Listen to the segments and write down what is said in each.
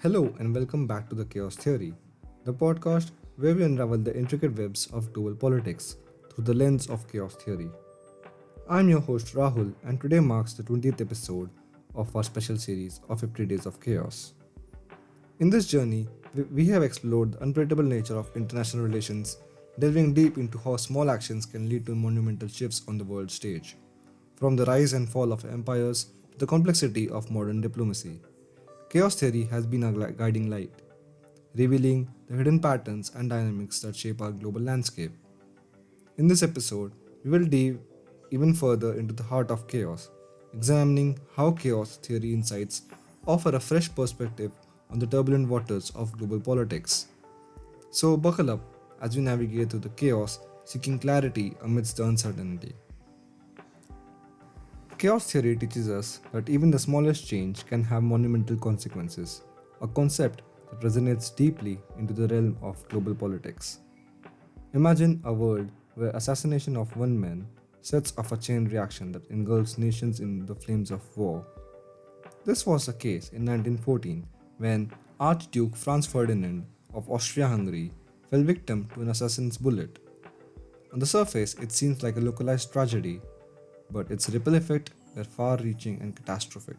Hello and welcome back to the Chaos Theory, the podcast where we unravel the intricate webs of global politics through the lens of chaos theory. I'm your host Rahul, and today marks the 20th episode of our special series of 50 Days of Chaos. In this journey, we have explored the unpredictable nature of international relations, delving deep into how small actions can lead to monumental shifts on the world stage, from the rise and fall of empires to the complexity of modern diplomacy. Chaos theory has been a guiding light, revealing the hidden patterns and dynamics that shape our global landscape. In this episode, we will dive even further into the heart of chaos, examining how chaos theory insights offer a fresh perspective on the turbulent waters of global politics. So, buckle up as we navigate through the chaos, seeking clarity amidst the uncertainty. Chaos theory teaches us that even the smallest change can have monumental consequences, a concept that resonates deeply into the realm of global politics. Imagine a world where assassination of one man sets off a chain reaction that engulfs nations in the flames of war. This was the case in 1914 when Archduke Franz Ferdinand of Austria-Hungary fell victim to an assassin's bullet. On the surface, it seems like a localized tragedy, but its ripple effect were far-reaching and catastrophic.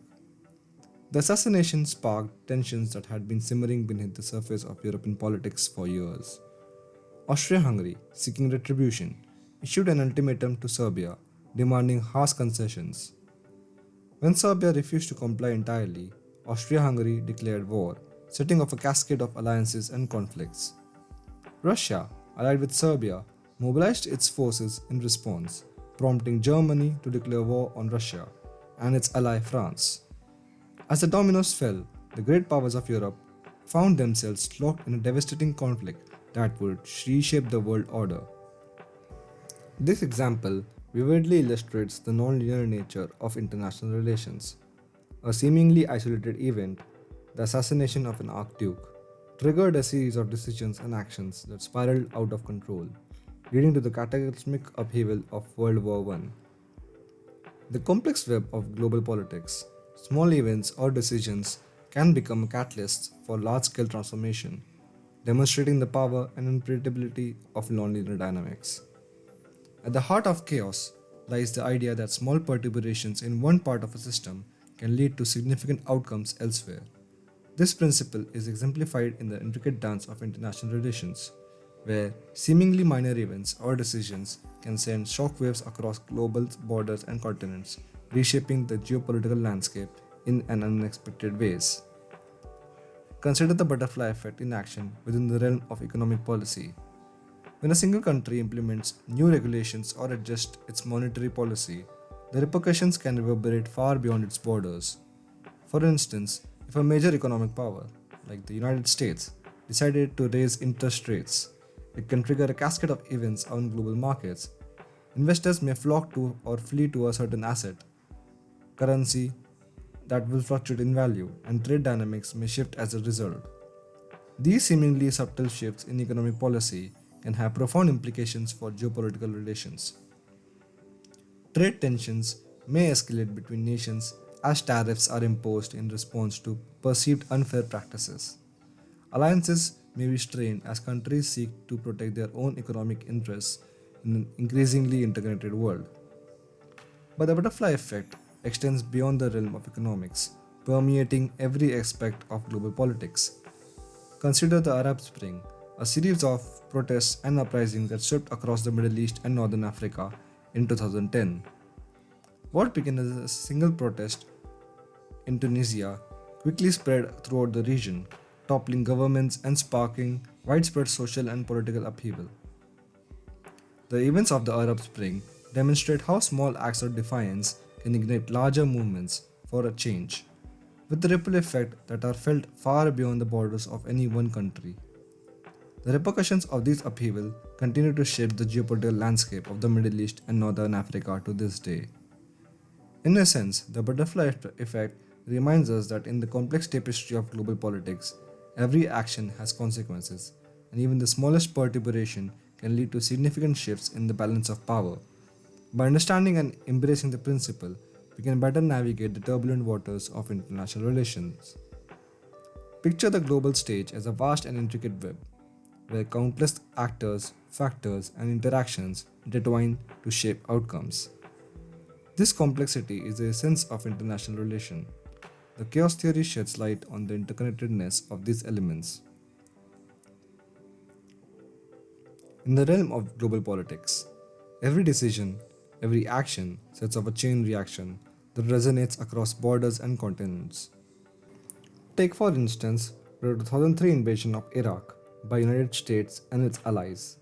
The assassination sparked tensions that had been simmering beneath the surface of European politics for years. Austria-Hungary, seeking retribution, issued an ultimatum to Serbia, demanding harsh concessions. When Serbia refused to comply entirely, Austria-Hungary declared war, setting off a cascade of alliances and conflicts. Russia, allied with Serbia, mobilized its forces in response, prompting Germany to declare war on Russia and its ally France. As the dominoes fell, the great powers of Europe found themselves locked in a devastating conflict that would reshape the world order. This example vividly illustrates the non-linear nature of international relations. A seemingly isolated event, the assassination of an archduke, triggered a series of decisions and actions that spiraled out of control, leading to the cataclysmic upheaval of World War I. The complex web of global politics, small events or decisions can become a catalyst for large-scale transformation, demonstrating the power and unpredictability of nonlinear dynamics. At the heart of chaos lies the idea that small perturbations in one part of a system can lead to significant outcomes elsewhere. This principle is exemplified in the intricate dance of international relations, where seemingly minor events or decisions can send shockwaves across global borders and continents, reshaping the geopolitical landscape in an unexpected ways. Consider the butterfly effect in action within the realm of economic policy. When a single country implements new regulations or adjusts its monetary policy, the repercussions can reverberate far beyond its borders. For instance, if a major economic power, like the United States, decided to raise interest rates, it can trigger a cascade of events on global markets. Investors may flock to or flee to a certain asset, currency that will fluctuate in value, and trade dynamics may shift as a result. These seemingly subtle shifts in economic policy can have profound implications for geopolitical relations. Trade tensions may escalate between nations as tariffs are imposed in response to perceived unfair practices. Alliances may be strained as countries seek to protect their own economic interests in an increasingly integrated world. But the butterfly effect extends beyond the realm of economics, permeating every aspect of global politics. Consider the Arab Spring, a series of protests and uprisings that swept across the Middle East and Northern Africa in 2010. What began as a single protest in Tunisia quickly spread throughout the region, toppling governments and sparking widespread social and political upheaval. The events of the Arab Spring demonstrate how small acts of defiance can ignite larger movements for a change, with the ripple effect that are felt far beyond the borders of any one country. The repercussions of this upheaval continue to shape the geopolitical landscape of the Middle East and Northern Africa to this day. In essence, the butterfly effect reminds us that in the complex tapestry of global politics, every action has consequences, and even the smallest perturbation can lead to significant shifts in the balance of power. By understanding and embracing the principle, we can better navigate the turbulent waters of international relations. Picture the global stage as a vast and intricate web, where countless actors, factors, and interactions intertwine to shape outcomes. This complexity is the essence of international relation. The chaos theory sheds light on the interconnectedness of these elements. In the realm of global politics, every decision, every action sets off a chain reaction that resonates across borders and continents. Take for instance the 2003 invasion of Iraq by United States and its allies.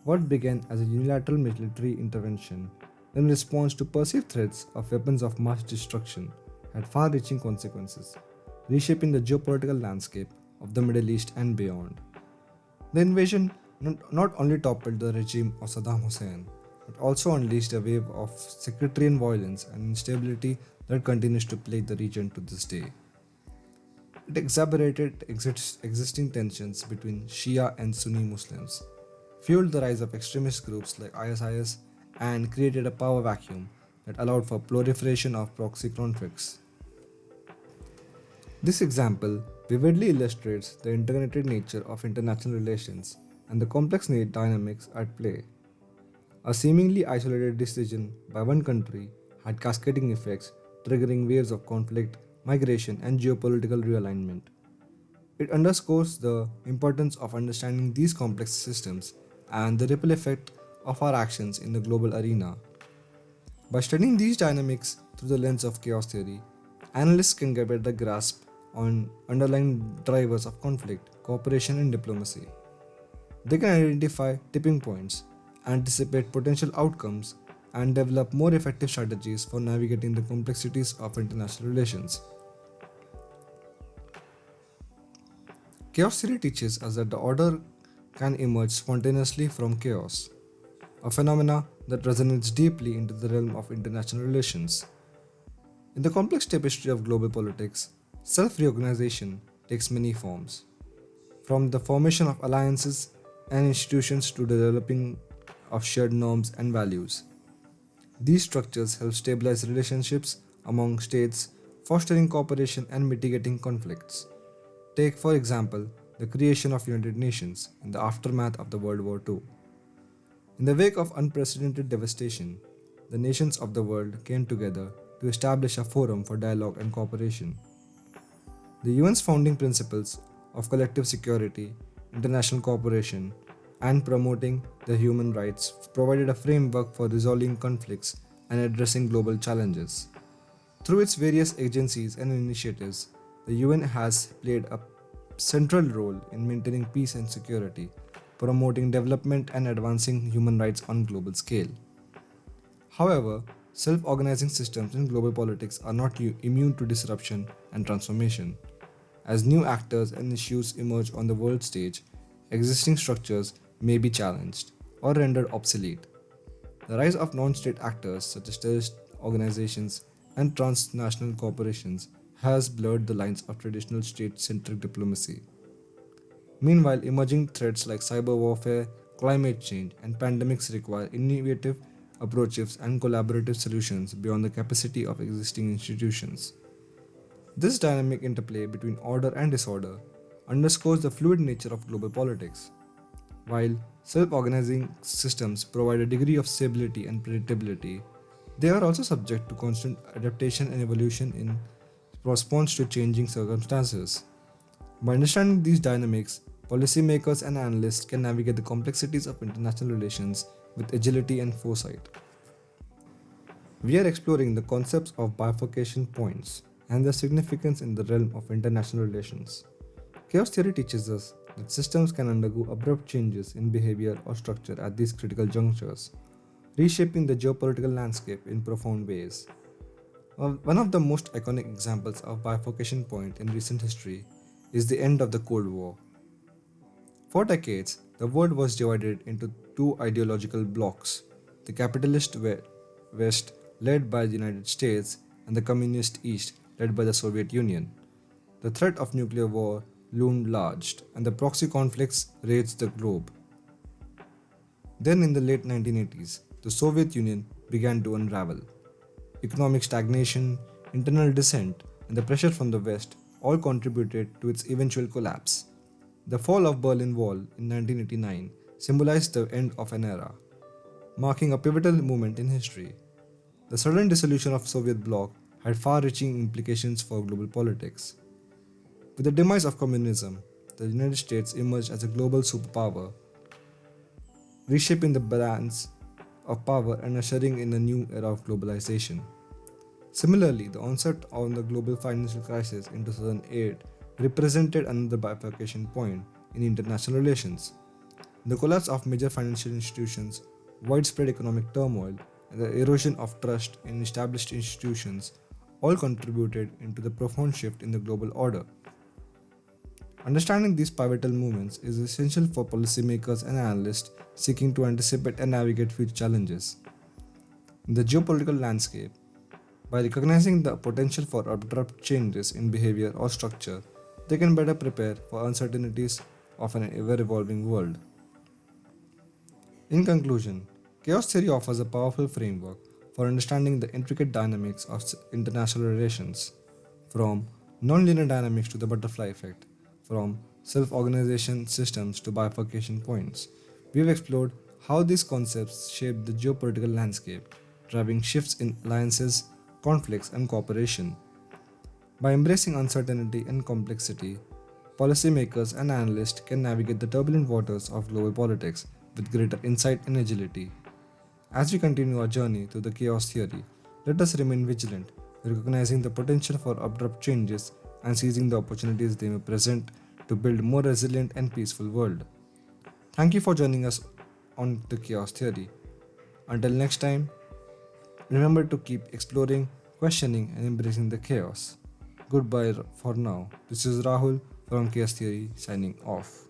What began as a unilateral military intervention in response to perceived threats of weapons of mass destruction had far-reaching consequences, reshaping the geopolitical landscape of the Middle East and beyond. The invasion not only toppled the regime of Saddam Hussein, but also unleashed a wave of sectarian violence and instability that continues to plague the region to this day. It exacerbated existing tensions between Shia and Sunni Muslims, fueled the rise of extremist groups like ISIS, and created a power vacuum that allowed for proliferation of proxy conflicts. This example vividly illustrates the interconnected nature of international relations and the complex dynamics at play. A seemingly isolated decision by one country had cascading effects, triggering waves of conflict, migration, and geopolitical realignment. It underscores the importance of understanding these complex systems and the ripple effect of our actions in the global arena. By studying these dynamics through the lens of chaos theory, analysts can get a better grasp on underlying drivers of conflict, cooperation, and diplomacy. They can identify tipping points, anticipate potential outcomes, and develop more effective strategies for navigating the complexities of international relations. Chaos theory teaches us that the order can emerge spontaneously from chaos, a phenomena that resonates deeply into the realm of international relations. In the complex tapestry of global politics, self-reorganization takes many forms, from the formation of alliances and institutions to the developing of shared norms and values. These structures help stabilize relationships among states, fostering cooperation and mitigating conflicts. Take, for example, the creation of United Nations in the aftermath of the World War II. In the wake of unprecedented devastation, the nations of the world came together to establish a forum for dialogue and cooperation. The UN's founding principles of collective security, international cooperation, and promoting the human rights provided a framework for resolving conflicts and addressing global challenges. Through its various agencies and initiatives, the UN has played a central role in maintaining peace and security, promoting development and advancing human rights on global scale. However, self-organizing systems in global politics are not immune to disruption and transformation. As new actors and issues emerge on the world stage, existing structures may be challenged or rendered obsolete. The rise of non-state actors such as terrorist organizations and transnational corporations has blurred the lines of traditional state-centric diplomacy. Meanwhile, emerging threats like cyber warfare, climate change, and pandemics require innovative approaches and collaborative solutions beyond the capacity of existing institutions. This dynamic interplay between order and disorder underscores the fluid nature of global politics. While self-organizing systems provide a degree of stability and predictability, they are also subject to constant adaptation and evolution in response to changing circumstances. By understanding these dynamics, policymakers and analysts can navigate the complexities of international relations with agility and foresight. We are exploring the concepts of bifurcation points and their significance in the realm of international relations. Chaos theory teaches us that systems can undergo abrupt changes in behavior or structure at these critical junctures, reshaping the geopolitical landscape in profound ways. One of the most iconic examples of bifurcation point in recent history is the end of the Cold War. For decades, the world was divided into two ideological blocs: the capitalist West, led by the United States, and the communist East, led by the Soviet Union. The threat of nuclear war loomed large, and the proxy conflicts raged the globe. Then, in the late 1980s, the Soviet Union began to unravel. Economic stagnation, internal dissent, and the pressure from the West all contributed to its eventual collapse. The fall of Berlin Wall in 1989 symbolized the end of an era, marking a pivotal moment in history. The sudden dissolution of Soviet bloc had far-reaching implications for global politics. With the demise of communism, the United States emerged as a global superpower, reshaping the balance of power and ushering in a new era of globalization. Similarly, the onset of the global financial crisis in 2008 represented another bifurcation point in international relations. The collapse of major financial institutions, widespread economic turmoil, and the erosion of trust in established institutions all contributed into the profound shift in the global order. Understanding these pivotal movements is essential for policymakers and analysts seeking to anticipate and navigate future challenges. In the geopolitical landscape, by recognizing the potential for abrupt changes in behavior or structure, they can better prepare for uncertainties of an ever evolving world. In conclusion, chaos theory offers a powerful framework for understanding the intricate dynamics of international relations, from nonlinear dynamics to the butterfly effect, from self organization systems to bifurcation points. We've explored how these concepts shape the geopolitical landscape, driving shifts in alliances, conflicts, and cooperation. By embracing uncertainty and complexity, policymakers and analysts can navigate the turbulent waters of global politics with greater insight and agility. As we continue our journey through the chaos theory, let us remain vigilant, recognizing the potential for abrupt changes and seizing the opportunities they may present to build a more resilient and peaceful world. Thank you for joining us on the chaos theory. Until next time, remember to keep exploring, questioning, and embracing the chaos. Goodbye for now. This is Rahul from Chaos Theory signing off.